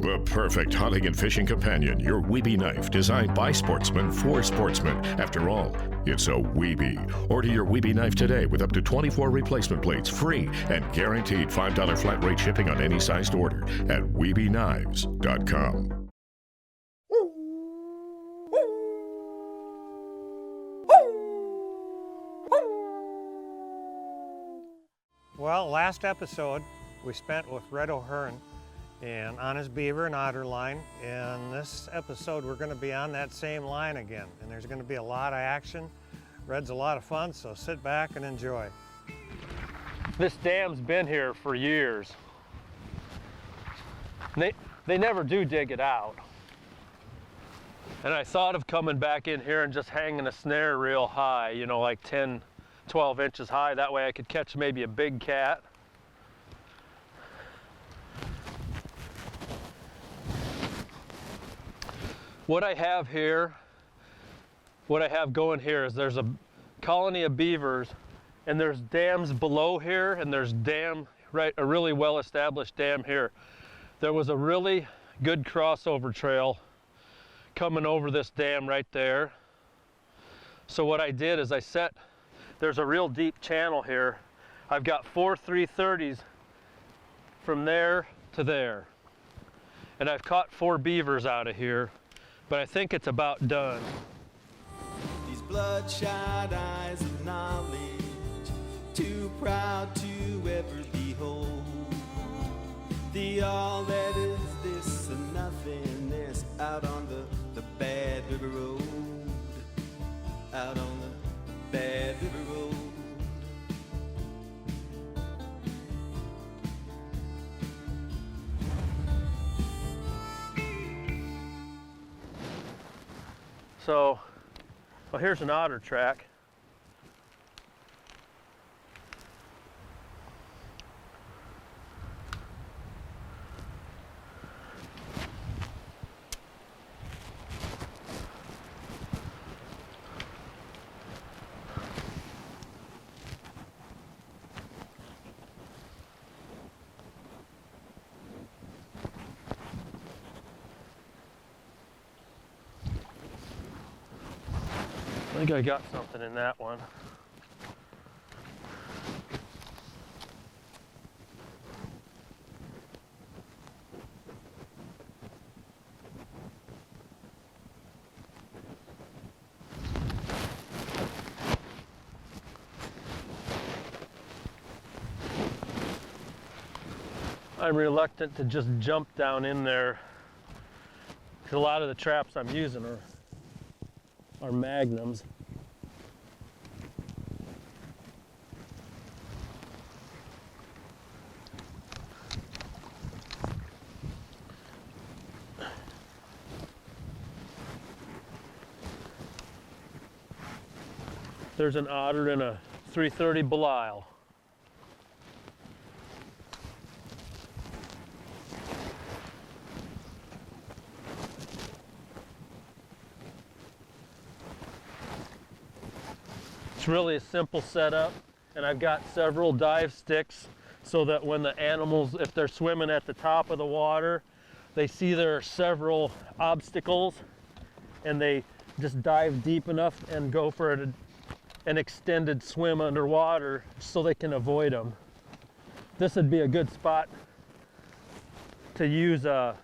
The perfect hunting and fishing companion, your Wiebe knife, designed by sportsmen for sportsmen. After all, it's a Wiebe. Order your Wiebe knife today with up to 24 replacement blades, free and guaranteed $5 flat rate shipping on any sized order at WiebeKnives.com. Well, last episode we spent with Red O'Hearn and on his beaver and otter line. In this episode we're going to be on that same line again, and there's going to be a lot of action. Red's a lot of fun, so sit back and enjoy. This dam's been here for years. They never do dig it out. And I thought of coming back in here and just hanging a snare real high, you know, like 10, 12 inches high. That way I could catch maybe a big cat. What I have going here is there's a colony of beavers, and there's dams below here, and there's a really well-established dam here. There was a really good crossover trail coming over this dam right there. So what I did is there's a real deep channel here. I've got 4 330s from there to there. And I've caught 4 beavers out of here, but I think it's about done. These bloodshot eyes of knowledge, too proud to ever behold the all that is this and nothingness out on the bad river road, out on the bad river road. So, well, here's an otter track. I think I got something in that one. I'm reluctant to just jump down in there because a lot of the traps I'm using are magnums. There's an otter in a 330 Belial. It's really a simple setup, and I've got several dive sticks so that when the animals, if they're swimming at the top of the water, they see there are several obstacles and they just dive deep enough and go for an extended swim underwater so they can avoid them. This would be a good spot to use those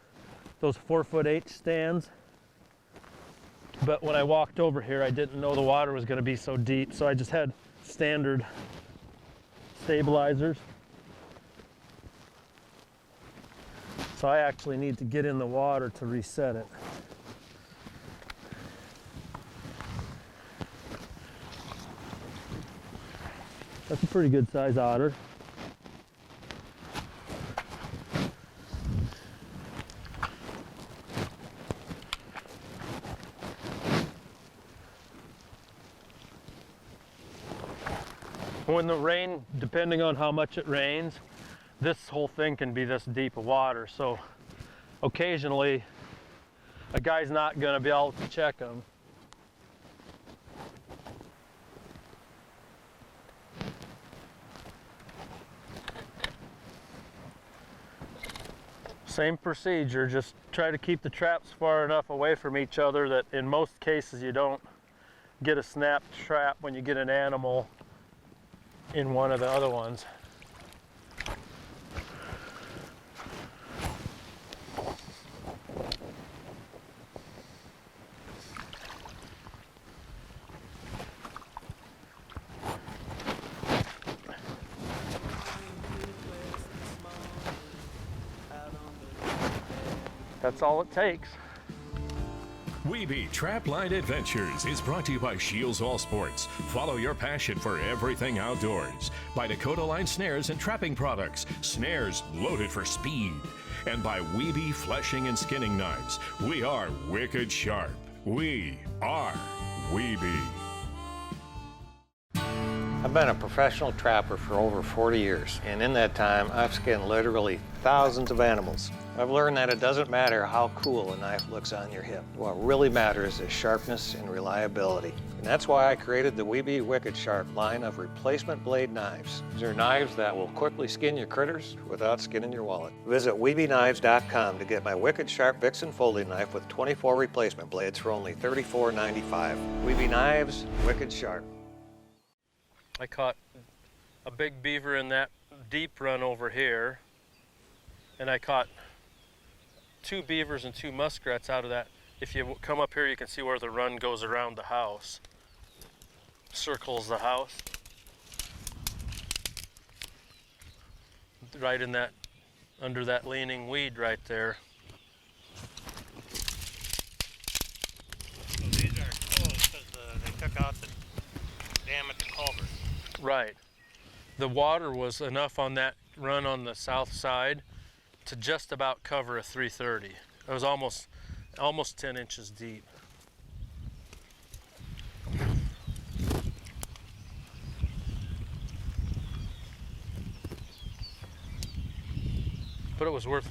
4'8" stands. But when I walked over here, I didn't know the water was going to be so deep, so I just had standard stabilizers. So I actually need to get in the water to reset it. That's a pretty good size otter. When the rain, depending on how much it rains, this whole thing can be this deep of water. So occasionally a guy's not going to be able to check them. Same procedure, just try to keep the traps far enough away from each other that in most cases you don't get a snap trap when you get an animal in one of the other ones. That's all it takes. Wiebe Trapline Adventures is brought to you by Shields All Sports. Follow your passion for everything outdoors. By Dakota Line Snares and Trapping Products. Snares loaded for speed. And by Wiebe Fleshing and Skinning Knives. We are wicked sharp. We are Wiebe. I've been a professional trapper for over 40 years, and in that time, I've skinned literally thousands of animals. I've learned that it doesn't matter how cool a knife looks on your hip. What really matters is sharpness and reliability. And that's why I created the Wiebe Wicked Sharp line of replacement blade knives. These are knives that will quickly skin your critters without skinning your wallet. Visit WiebeKnives.com to get my Wicked Sharp Vixen folding knife with 24 replacement blades for only $34.95. Wiebe Knives, Wicked Sharp. I caught a big beaver in that deep run over here, and I caught 2 beavers and 2 muskrats out of that. If you come up here, you can see where the run goes around the house, circles the house. Right in that, under that leaning weed right there. So these are closed because they took out the dam at the culvert. Right. The water was enough on that run on the south side to just about cover a 330. It was almost 10 inches deep. But it was worth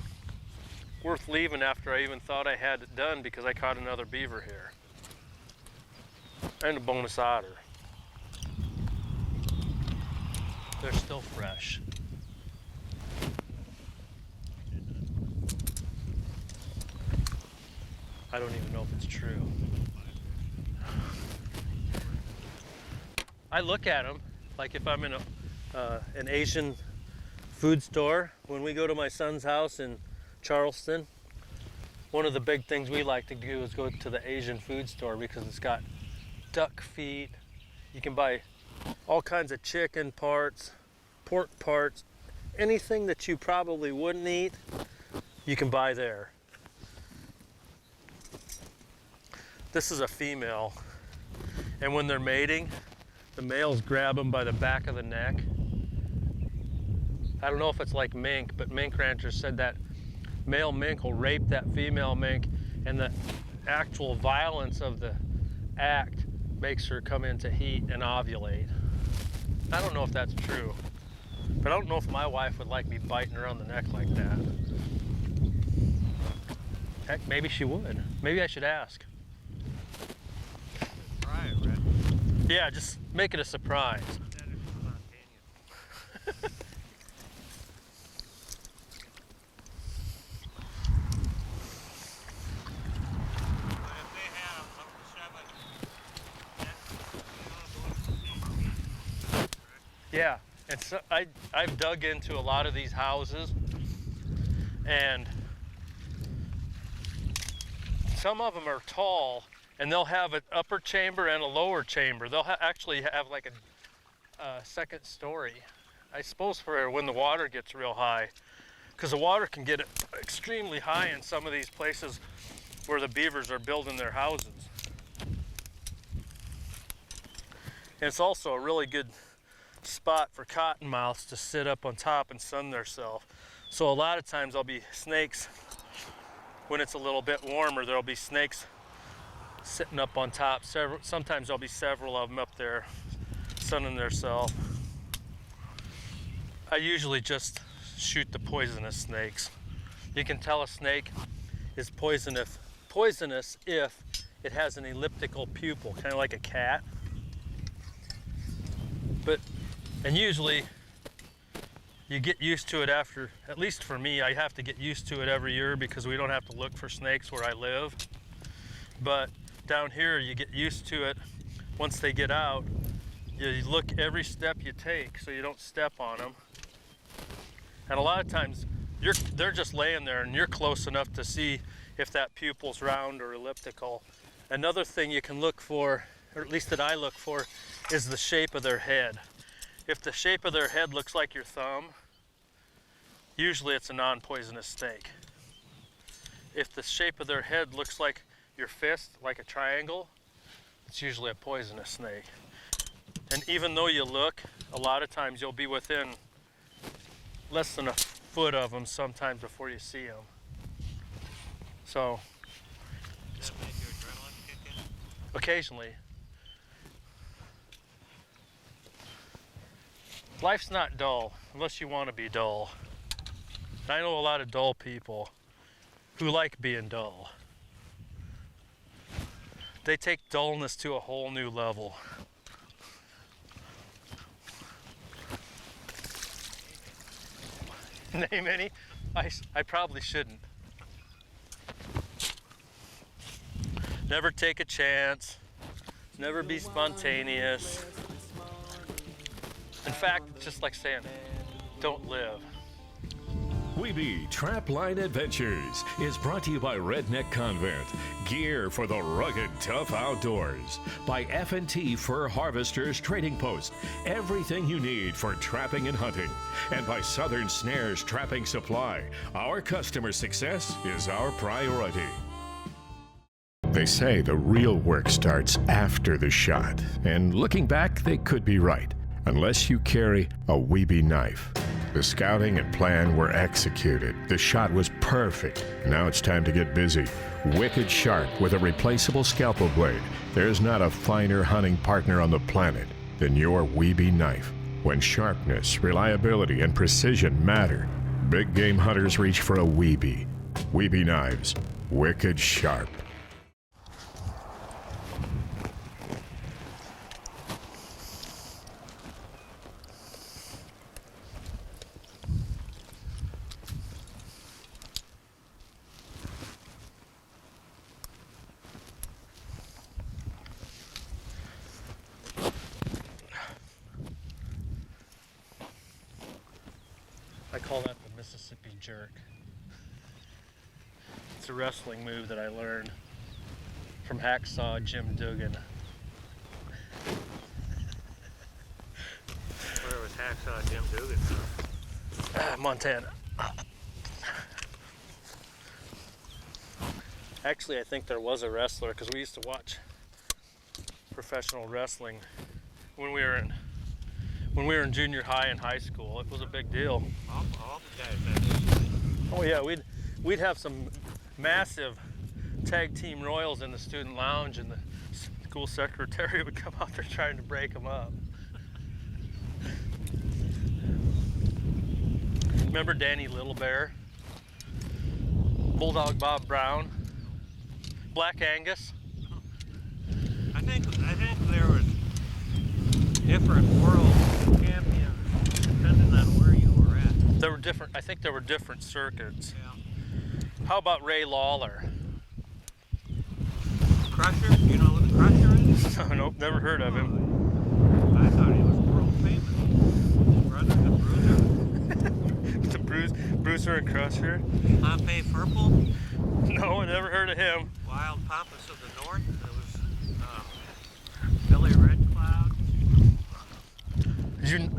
leaving after I even thought I had it done because I caught another beaver here. And a bonus otter. They're still fresh. I don't even know if it's true. I look at them like if I'm in an Asian food store. When we go to my son's house in Charleston, one of the big things we like to do is go to the Asian food store because it's got duck feet. You can buy all kinds of chicken parts, pork parts, anything that you probably wouldn't eat, you can buy there. This is a female, and when they're mating, the males grab them by the back of the neck. I don't know if it's like mink, but mink ranchers said that male mink will rape that female mink, and the actual violence of the act makes her come into heat and ovulate. I don't know if that's true, but I don't know if my wife would like me biting her on the neck like that. Heck, maybe she would. Maybe I should ask. Try it, Red. Yeah, just make it a surprise. That is spontaneous. Yeah, and so I've dug into a lot of these houses, and some of them are tall, and they'll have an upper chamber and a lower chamber. They'll actually have like a second story, I suppose, for when the water gets real high, because the water can get extremely high in some of these places where the beavers are building their houses. And it's also a really good spot for cottonmouths to sit up on top and sun themselves. So a lot of times there'll be snakes, when it's a little bit warmer, there'll be snakes sitting up on top. Sometimes there'll be several of them up there sunning themselves. I usually just shoot the poisonous snakes. You can tell a snake is poisonous if it has an elliptical pupil, kind of like a cat. And usually you get used to it after, at least for me, I have to get used to it every year because we don't have to look for snakes where I live. But down here, you get used to it. Once they get out, you look every step you take so you don't step on them. And a lot of times, they're just laying there and you're close enough to see if that pupil's round or elliptical. Another thing you can look for, or at least that I look for, is the shape of their head. If the shape of their head looks like your thumb, usually it's a non-poisonous snake. If the shape of their head looks like your fist, like a triangle, it's usually a poisonous snake. And even though you look, a lot of times you'll be within less than a foot of them sometimes before you see them. So, Does that make your adrenaline kick in? occasionally. Life's not dull, unless you want to be dull. I know a lot of dull people who like being dull. They take dullness to a whole new level. Name any? I probably shouldn't. Never take a chance. Never be spontaneous. In fact, it's just like saying, don't live. Wiebe Trapline Adventures is brought to you by Redneck Convent, gear for the rugged, tough outdoors. By F&T Fur Harvesters Trading Post, everything you need for trapping and hunting. And by Southern Snares Trapping Supply, our customer success is our priority. They say the real work starts after the shot, and looking back, they could be right, unless you carry a Wiebe knife. The scouting and plan were executed. The shot was perfect. Now it's time to get busy. Wicked sharp with a replaceable scalpel blade. There's not a finer hunting partner on the planet than your Wiebe knife. When sharpness, reliability, and precision matter, big game hunters reach for a Wiebe. Wiebe knives, wicked sharp. I call that the Mississippi jerk. It's a wrestling move that I learned from Hacksaw Jim Duggan. Where was Hacksaw Jim Duggan from? Montana. Actually, I think there was a wrestler because we used to watch professional wrestling when we were in junior high and high school. It was a big deal. All the guys have. Oh yeah, we'd have some massive tag team royals in the student lounge, and the school secretary would come out there trying to break them up. Remember Danny Little Bear? Bulldog Bob Brown? Black Angus? I think there was different world champions depending on where you were at. There were different, I think there were different circuits. Yeah. How about Ray Lawler? Crusher? You know who the Crusher is? Nope, never heard of him. I thought he was world famous. His brother, the Bruiser. The Bruiser and Crusher? Pompey Purple. No, I never heard of him. Wild Pampas of the North. There was Billy Red Cloud.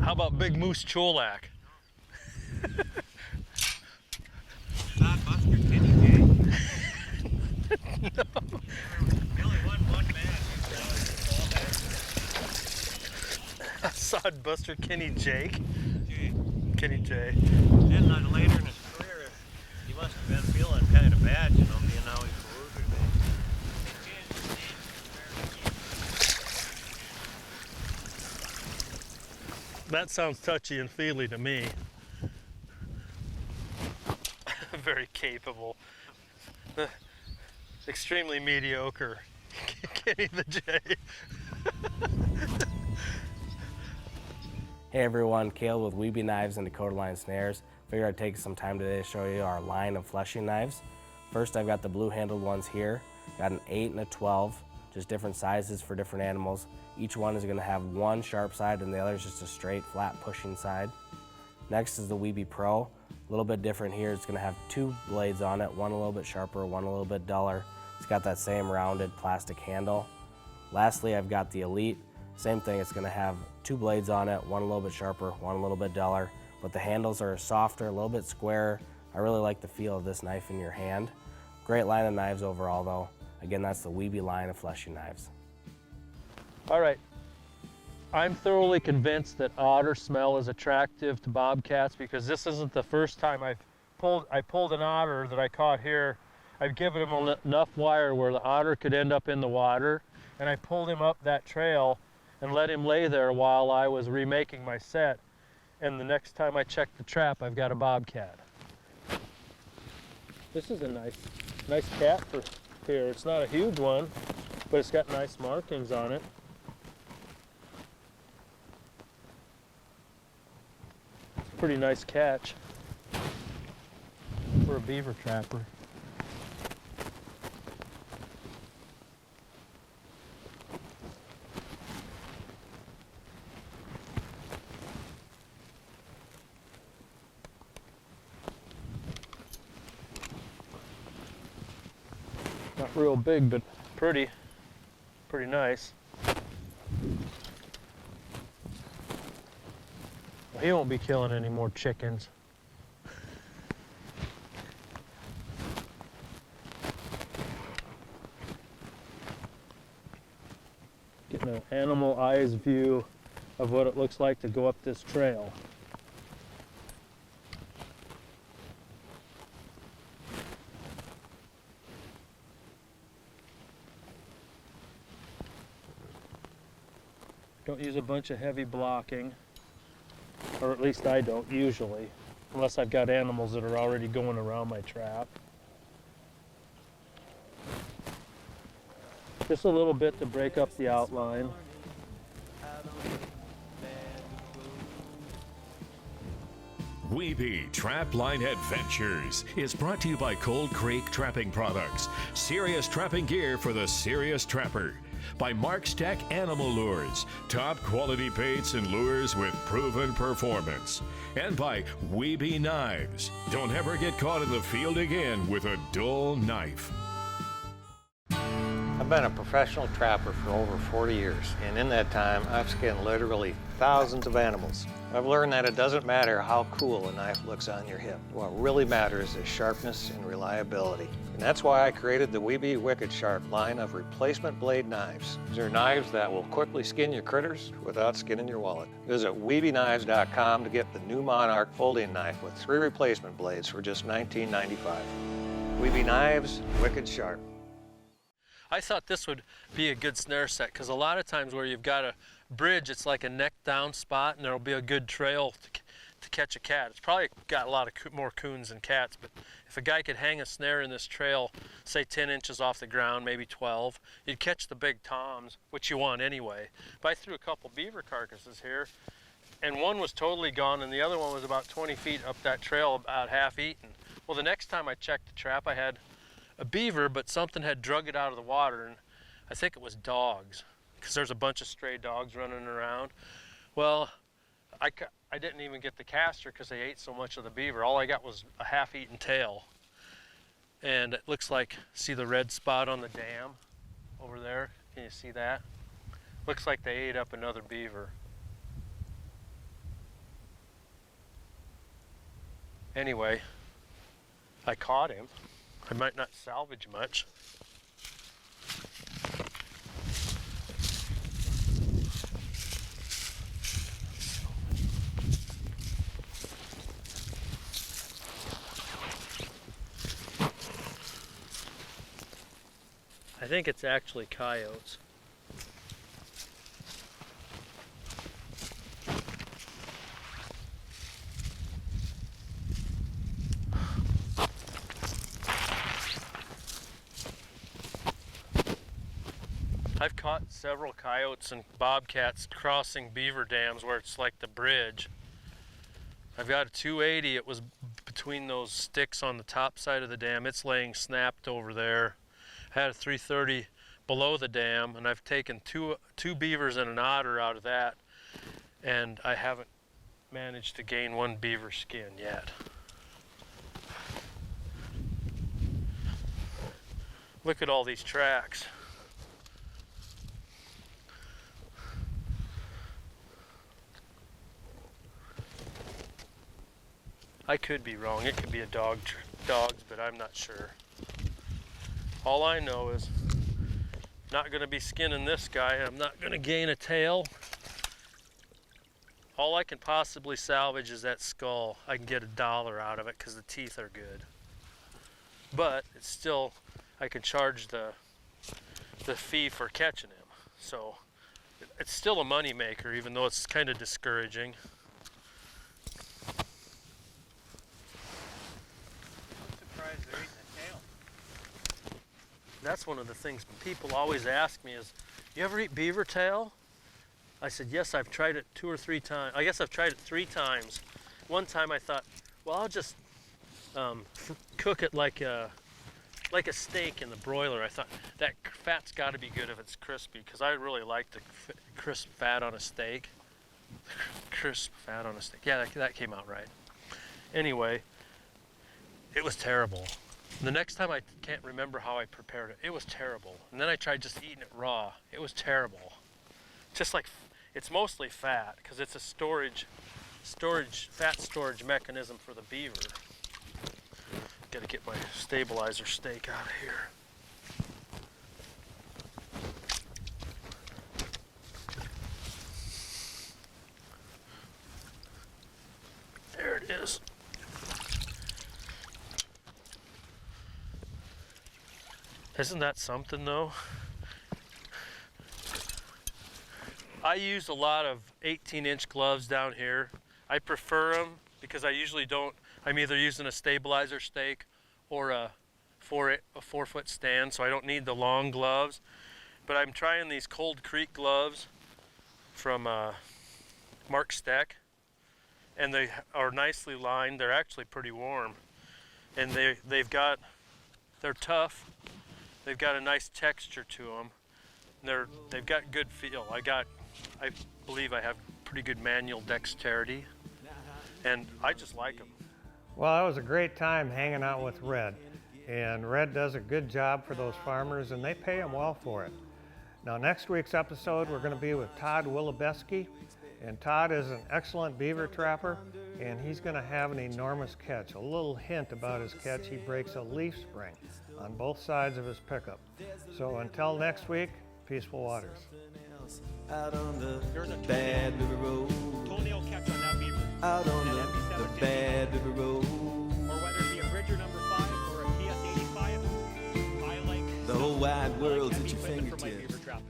How about Big Moose Cholak? Not Buster Kenny Jay. No. Billy one man. I saw Buster Kenny Jake. Jay. Kenny J. Then later in his career, he must have been feeling kind of bad, you know, being now he's a loser. They changed his name to That sounds touchy and feely to me. Very capable. Extremely mediocre. Kenny the J. Hey everyone, Caleb with Wiebe Knives and Dakota Line Snares. Figured I'd take some time today to show you our line of fleshing knives. First, I've got the blue handled ones here. Got an 8 and a 12, just different sizes for different animals. Each one is going to have one sharp side and the other is just a straight flat pushing side. Next is the Wiebe Pro. A little bit different here. It's going to have 2 blades on it, one a little bit sharper, one a little bit duller. It's got that same rounded plastic handle. Lastly, I've got the Elite. Same thing, it's going to have 2 blades on it, one a little bit sharper, one a little bit duller, but the handles are softer, a little bit squarer. I really like the feel of this knife in your hand. Great line of knives overall though. Again, that's the Wiebe line of fleshing knives. All right, I'm thoroughly convinced that otter smell is attractive to bobcats because this isn't the first time I pulled an otter that I caught here. I've given him enough wire where the otter could end up in the water, and I pulled him up that trail and let him lay there while I was remaking my set. And the next time I check the trap, I've got a bobcat. This is a nice cat for here. It's not a huge one, but it's got nice markings on it. It's a pretty nice catch for a beaver trapper. Not real big, but pretty nice. Well, he won't be killing any more chickens. Getting an animal eyes view of what it looks like to go up this trail. Don't use a bunch of heavy blocking, or at least I don't usually, unless I've got animals that are already going around my trap. Just a little bit to break up the outline. Wiebe Trapline Adventures is brought to you by Cold Creek Trapping Products, serious trapping gear for the serious trapper. By Steck Animal Lures, top quality baits and lures with proven performance. And by Wiebe Knives. Don't ever get caught in the field again with a dull knife. I've been a professional trapper for over 40 years, and in that time, I've skinned literally thousands of animals. I've learned that it doesn't matter how cool a knife looks on your hip. What really matters is sharpness and reliability. And that's why I created the Wiebe Wicked Sharp line of replacement blade knives. These are knives that will quickly skin your critters without skinning your wallet. Visit WiebeKnives.com to get the new Monarch folding knife with 3 replacement blades for just $19.95. Wiebe Knives, Wicked Sharp. I thought this would be a good snare set because a lot of times where you've got a bridge, it's like a neck down spot and there'll be a good trail to catch a cat. It's probably got a lot of more coons than cats, but if a guy could hang a snare in this trail, say 10 inches off the ground, maybe 12, you'd catch the big toms, which you want anyway. But I threw a couple beaver carcasses here, and one was totally gone and the other one was about 20 feet up that trail, about half eaten. Well, the next time I checked the trap, I had a beaver, but something had drug it out of the water, and I think it was dogs, because there's a bunch of stray dogs running around. Well, I didn't even get the caster because they ate so much of the beaver. All I got was a half-eaten tail. And it looks like, see the red spot on the dam over there? Can you see that? Looks like they ate up another beaver. Anyway, I caught him. I might not salvage much. I think it's actually coyotes. I've caught several coyotes and bobcats crossing beaver dams where it's like the bridge. I've got a 280. It was between those sticks on the top side of the dam. It's laying snapped over there. I had a 330 below the dam, and I've taken two beavers and an otter out of that, and I haven't managed to gain one beaver skin yet. Look at all these tracks. I could be wrong. It could be a dogs, but I'm not sure. All I know is not going to be skinning this guy. I'm not going to gain a tail. All I can possibly salvage is that skull. I can get $1 out of it because the teeth are good. But it's still, I can charge the fee for catching him. So it's still a money maker, even though it's kind of discouraging. That's one of the things people always ask me is, you ever eat beaver tail? I said, yes, I've tried it 2 or 3 times. I guess I've tried it 3 times. One time I thought, well, I'll just cook it like a steak in the broiler. I thought that fat's got to be good if it's crispy, because I really like the crisp fat on a steak. Crisp fat on a steak. Yeah, that came out right. Anyway, it was terrible. The next time I can't remember how I prepared it. It was terrible. And then I tried just eating it raw. It was terrible. Just like, it's mostly fat because it's a fat storage mechanism for the beaver. Gotta get my stabilizer steak out of here. There it is. Isn't that something though? I use a lot of 18-inch gloves down here. I prefer them because I usually don't, I'm either using a stabilizer stake or a 4-foot stand, so I don't need the long gloves. But I'm trying these Cold Creek gloves from Mark Steck, and they are nicely lined. They're actually pretty warm, and they're tough. They've got a nice texture to them. They've got good feel. I believe I have pretty good manual dexterity, and I just like them. Well, it was a great time hanging out with Red, and Red does a good job for those farmers, and they pay him well for it. Now, next week's episode, we're going to be with Todd Wilebeski, and Todd is an excellent beaver trapper, and he's going to have an enormous catch. A little hint about his catch, he breaks a leaf spring on both sides of his pickup. So until next week, peaceful waters. Out on the Bad River Road. Toenail catch on that beaver. Out on the Bad River Road. Or whether it be a Bridger number 5 or a TS-85, I like The whole wide world's at your for my fingertips. beaver trapping.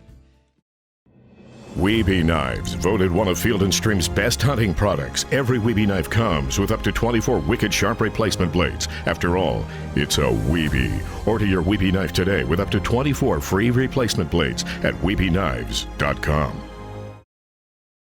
Wiebe Knives, voted one of Field & Stream's best hunting products. Every Wiebe knife comes with up to 24 wicked sharp replacement blades. After all, it's a Wiebe. Order your Wiebe knife today with up to 24 free replacement blades at WiebeKnives.com.